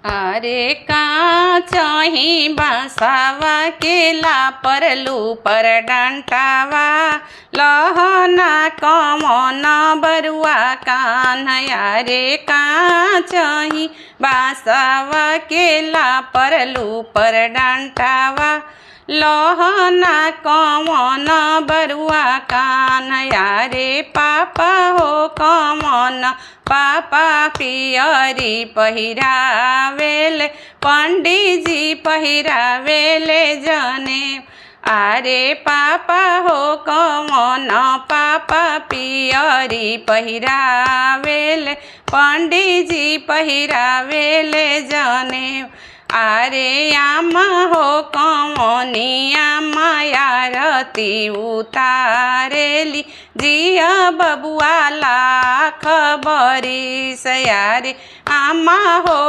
अरे काचही बासावा केला परलू पर डांटावा लहना कमन बरुआ कान्हया रे काचही बासावा केला परलू पर डांटावा लहना कमन बरुआ कान्हया रे पापा हो कमन पापा पियरी पहिरावेले पंडीजी पहिरावेले जने अरे पापा हो कमन पापा पियरी पहिरावेले पंडीजी पहिरावेले जने अरे आमा हो कमनिया मायारती उतारेली जिया बबुआ लाख बरिस यारे आमा हो